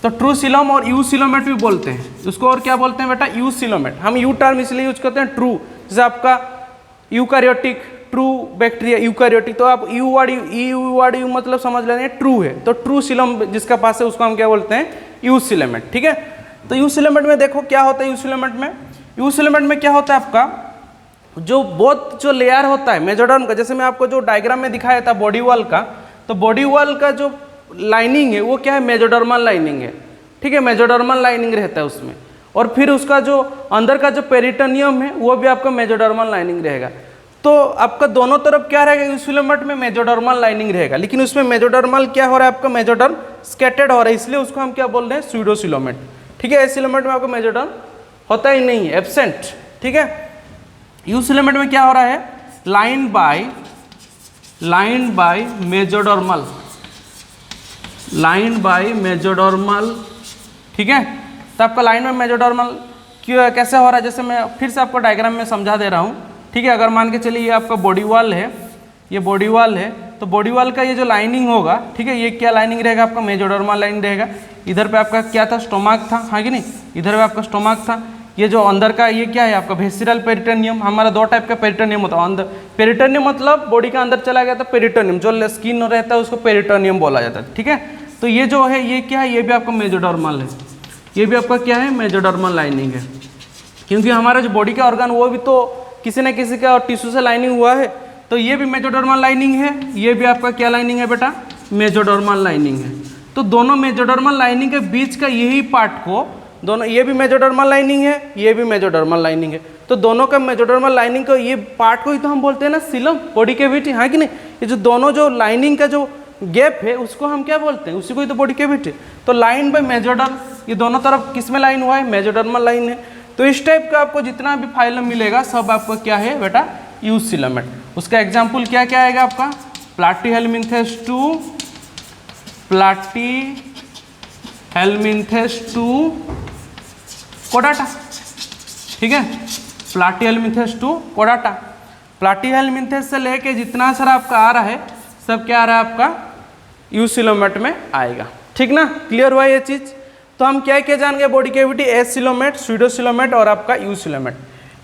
तो ट्रू सीलम और यू सीलोमेट भी बोलते हैं उसको, और क्या बोलते हैं बेटा, यू सीलोमेट। हम यू टर्म इसलिए यूज करते हैं, ट्रू, जैसे आपका यूकैरियोटिक, ट्रू बैक्टीरिया यूकैरियोटिक, तो आप यू वर्ड यू मतलब समझ लेंगे ट्रू है। तो ट्रू सीलम जिसका पास है उसको हम क्या बोलते हैं, यू सीलोमेट, ठीक है। तो यू सीलोमेट में देखो क्या होता है, यू सीलोमेट में क्या होता है, आपका जो बोथ जो लेयर होता है मेजोडर्म का, जैसे मैं आपको जो डायग्राम में दिखाया था बॉडी वॉल का, तो बॉडी वॉल का जो लाइनिंग है वो क्या है, मेजोडर्मल लाइनिंग है, ठीक है, मेजोडर्मल लाइनिंग रहता है उसमें। और फिर उसका जो अंदर का जो पेरिटोनियम है वो भी आपका मेजोडर्मल लाइनिंग रहेगा। तो आपका दोनों तरफ क्या रहेगा, यूसिलोमेट में मेजोडर्मल लाइनिंग रहेगा, लेकिन उसमें मेजोडर्मल क्या हो रहा है, आपका मेजोडर्म स्कैटर्ड हो रहा है, इसलिए उसको हम क्या बोल रहे हैं, स्यूडोसीलोमेट, ठीक है। एसिलोमेट में आपको मेजोडर्म होता ही नहीं है, एब्सेंट, ठीक है। यूसिलोमेट में क्या हो रहा है, लाइन बाय मेजोडर्मल, ठीक है। तो आपका लाइन में मेजोडर्मल क्यों कैसे हो रहा है, जैसे मैं फिर से आपको डायग्राम में समझा दे रहा हूँ, ठीक है। अगर मान के चलिए ये आपका बॉडी वॉल है, ये बॉडी वॉल है, तो बॉडी वॉल का ये जो लाइनिंग होगा, ठीक है, ये क्या लाइनिंग रहेगा, आपका मेजोडर्मल लाइनिंग रहेगा। इधर पे आपका क्या था, स्टोमक था, हाँ कि नहीं, इधर पे आपका स्टोमक था। ये जो अंदर का ये क्या है आपका वेसिरल पेरिटोनियम, हमारा दो टाइप का पेरिटोनियम होता है अंदर। पेरिटोनियम मतलब बॉडी के अंदर चला गया तो पेरिटोनियम, जो स्किन रहता है उसको पेरिटोनियम बोला जाता है, ठीक है। तो ये जो है ये क्या है, ये भी आपका मेजोडर्मल है, ये भी आपका क्या है, मेजोडर्मल लाइनिंग है, क्योंकि हमारा जो बॉडी का ऑर्गन वो भी तो किसी न किसी का टिश्यू से लाइनिंग हुआ है, तो ये भी मेजोडर्मल लाइनिंग है, ये भी आपका क्या लाइनिंग है बेटा, मेजोडर्मल लाइनिंग है। तो दोनों मेजोडर्मल लाइनिंग के बीच का यही पार्ट को दोनों, ये भी मेजोडर्मल लाइनिंग है, ये भी मेजोडर्मल लाइनिंग है, तो दोनों का मेजोडर्मल लाइनिंग का ये पार्ट को ही तो हम बोलते हैं ना सीलम, बॉडी कैविटी, हाँ कि नहीं। ये जो दोनों जो लाइनिंग का जो गैप है उसको हम क्या बोलते हैं, उसी को ही तो बॉडी कैविटी। तो लाइन बाय मेजोडर्म, ये दोनों तरफ किस में लाइन हुआ है, मेजोडर्मल लाइन है। तो इस टाइप का आपको जितना भी फाइलम मिलेगा सब आपको क्या है बेटा, यूसिलोमेट। उसका एग्जाम्पल क्या क्या आएगा आपका, प्लाटीहेलमिंथेस टू, प्लाटीहेलमिंथेस टू कोडाटा, ठीक है, प्लाटीहेलमिंथेस टू कोडाटा। प्लाटीहेलमिंथेस से लेके जितना सारा आपका आ रहा है सब क्या आ रहा है आपका यूसिलोमेट में आएगा, ठीक ना, क्लियर हुआ ये चीज़। तो हम क्या क्या जान गए, बॉडी कैविटी, एसिलोमेट, स्यूडोसिलोमेट और आपका यूसिलोमेट।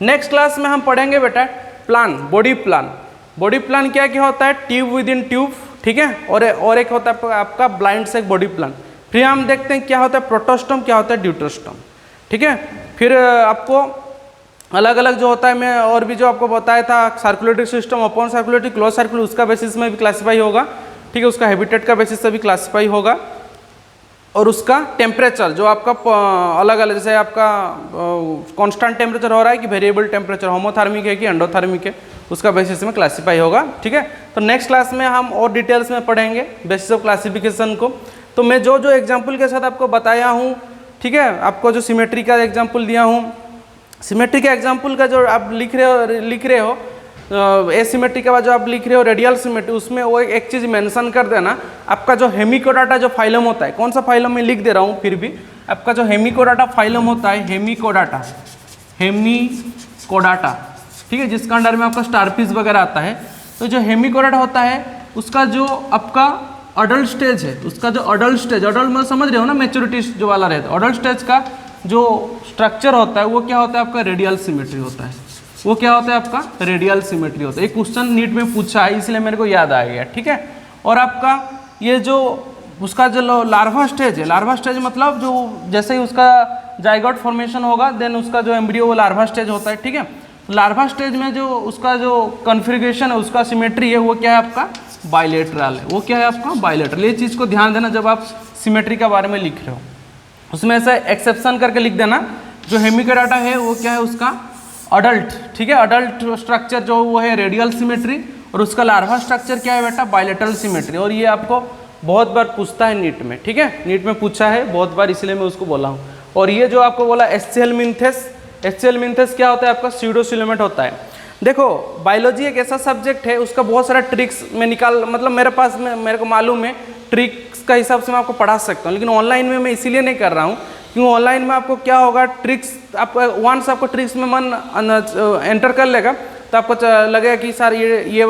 नेक्स्ट क्लास में हम पढ़ेंगे बेटा plan, body plan. Body plan क्या क्या होता है, ट्यूब विद इन ट्यूब, ठीक है, और एक होता है आपका ब्लाइंड सेक बॉडी प्लान। फिर हम देखते हैं क्या होता है प्रोटोस्टम, क्या होता है ड्यूटोस्टम, ठीक है। फिर आपको अलग अलग जो होता है, मैं और भी जो आपको बताया था circulatory system, open circulatory, close circulatory, उसका बेसिस में भी क्लासीफाई होगा। ठीक है, उसका हैबिटेट का बेसिस से भी क्लासीफाई होगा, और उसका टेम्परेचर जो आपका अलग अलग, जैसे आपका कांस्टेंट टेम्परेचर हो रहा है कि वेरिएबल टेम्परेचर, होमोथर्मिक है कि एंडोथर्मिक है, उसका बेसिस में क्लासीफाई होगा। ठीक है, तो नेक्स्ट क्लास में हम और डिटेल्स में पढ़ेंगे बेसिस ऑफ क्लासिफिकेशन को। तो मैं जो जो एग्जाम्पल के साथ आपको बताया हूँ, ठीक है, आपको जो सिमेट्री का एग्जाम्पल दिया हूँ, सिमेट्री के एग्जाम्पल का जो आप लिख रहे हो एसिमेट्री के बाद जो आप लिख रहे हो रेडियल सिमेट्री, उसमें वो एक चीज़ मेंशन कर देना, आपका जो हेमिकोडाटा जो फाइलम होता है, कौन सा फाइलम मैं लिख दे रहा हूँ फिर भी, आपका जो हेमिकोडाटा फाइलम होता है, हेमिकोडाटा, ठीक है, जिसका अंडर में आपका स्टारपीस वगैरह आता है, तो जो हेमिकोडाटा होता है उसका जो आपका अडल्ट स्टेज है, उसका जो अडल्ट स्टेज, अडल्ट मतलब समझ रहे हो ना, मैच्योरिटी जो वाला रहता है, अडल्ट स्टेज का जो स्ट्रक्चर होता है वो क्या होता है, आपका रेडियल सिमेट्री होता है। वो क्या होता है, आपका रेडियल सिमेट्री होता है। एक क्वेश्चन नीट में पूछा है इसलिए मेरे को याद आ गया। ठीक है, और आपका ये जो उसका जो लार्वा स्टेज है, लार्वा स्टेज मतलब जो जैसे ही उसका जाइगोट फॉर्मेशन होगा देन उसका जो एम्ब्रियो वो लार्वा स्टेज होता है। ठीक है, लार्वा स्टेज में जो उसका जो कॉन्फ़िगरेशन है, उसका सिमेट्री है, वो क्या है आपका बाइलेटरल है। वो क्या है आपका बाइलेटरल। ये चीज़ को ध्यान देना जब आप सिमेट्री के बारे में लिख रहे हो, उसमें से एक्सेप्शन करके लिख देना, जो हेमिकोडाटा है वो क्या है उसका अडल्ट। ठीक है, अडल्ट स्ट्रक्चर जो वो है रेडियल सिमेट्री, और उसका लार्वा स्ट्रक्चर क्या है बेटा बाइलेटरल सिमेट्री। और ये आपको बहुत बार पूछता है नीट में। ठीक है, नीट में पूछा है बहुत बार, इसलिए मैं उसको बोला हूँ। और ये जो आपको बोला एससीएल-मिन्थेस, एससीएल-मिन्थेस क्या होता है आपका स्यूडोसिलोमेट होता है। देखो बायोलॉजी एक ऐसा सब्जेक्ट है, उसका बहुत सारा ट्रिक्स में मतलब मेरे पास में मेरे को मालूम है, ट्रिक्स का हिसाब से मैं आपको पढ़ा सकता हूँ, लेकिन ऑनलाइन में मैं इसीलिए नहीं कर रहा हूँ क्योंकि ऑनलाइन में आपको क्या होगा, ट्रिक्स आपको वंस आपको ट्रिक्स में मन एंटर कर लेगा तो आपको लगेगा कि सर ये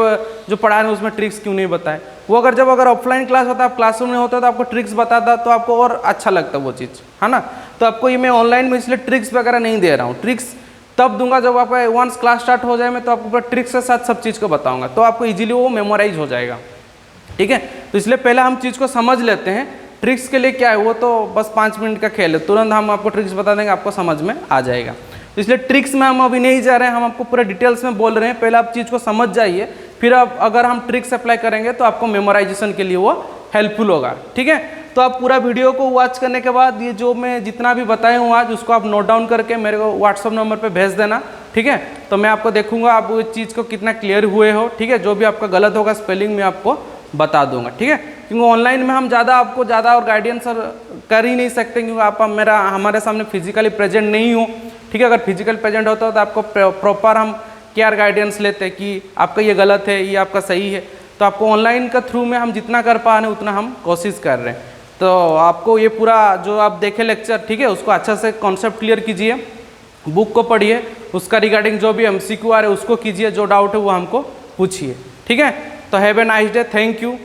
जो पढ़ा रहे हैं उसमें ट्रिक्स क्यों नहीं बताए। वो अगर ऑफलाइन क्लास होता, आप क्लासरूम में होता तो आपको ट्रिक्स बताता तो आपको और अच्छा लगता वो चीज़, है ना। तो आपको ये मैं ऑनलाइन में इसलिए ट्रिक्स वगैरह नहीं दे रहा हूँ, ट्रिक्स तब दूंगा जब आपका वंस क्लास स्टार्ट हो जाए, मैं तो आपको ट्रिक्स के साथ सब चीज़ को बताऊँगा, तो आपको ईजिली वो मेमोराइज हो जाएगा। ठीक है, तो इसलिए पहले हम चीज़ को समझ लेते हैं। ट्रिक्स के लिए क्या है, वो तो बस 5 मिनट का खेल है, तुरंत हम आपको ट्रिक्स बता देंगे, आपको समझ में आ जाएगा। तो इसलिए ट्रिक्स में हम अभी नहीं जा रहे हैं, हम आपको पूरे डिटेल्स में बोल रहे हैं। पहले आप चीज़ को समझ जाइए, फिर आप अगर हम ट्रिक्स अप्लाई करेंगे तो आपको मेमोराइजेशन के लिए वो हेल्पफुल होगा। ठीक है, तो आप पूरा वीडियो को वॉच करने के बाद ये जो मैं जितना भी बताया हूँ आज, उसको आप नोट डाउन करके मेरे को व्हाट्सअप नंबर पर भेज देना। ठीक है, तो मैं आपको देखूंगा आप उस चीज़ को कितना क्लियर हुए हो। ठीक है, जो भी आपका गलत होगा स्पेलिंग में आपको बता दूंगा। ठीक है, क्योंकि ऑनलाइन में हम आपको ज़्यादा और गाइडेंस कर ही नहीं सकते, क्योंकि आप हमारे सामने फिजिकली प्रेजेंट नहीं हो। ठीक है, अगर फिजिकल प्रेजेंट होता तो आपको प्रॉपर हम केयर गाइडेंस लेते कि आपका ये गलत है, ये आपका सही है। तो आपको ऑनलाइन का थ्रू में हम जितना कर पा रहे हैं उतना हम कोशिश कर रहे हैं। तो आपको ये पूरा जो आप देखे लेक्चर, ठीक है, उसको अच्छा से कॉन्सेप्ट क्लियर कीजिए, बुक को पढ़िए, उसका रिगार्डिंग जो भी MCQ आ रहे हैं उसको कीजिए, जो डाउट है वो हमको पूछिए। ठीक है, तो have a nice day, thank you.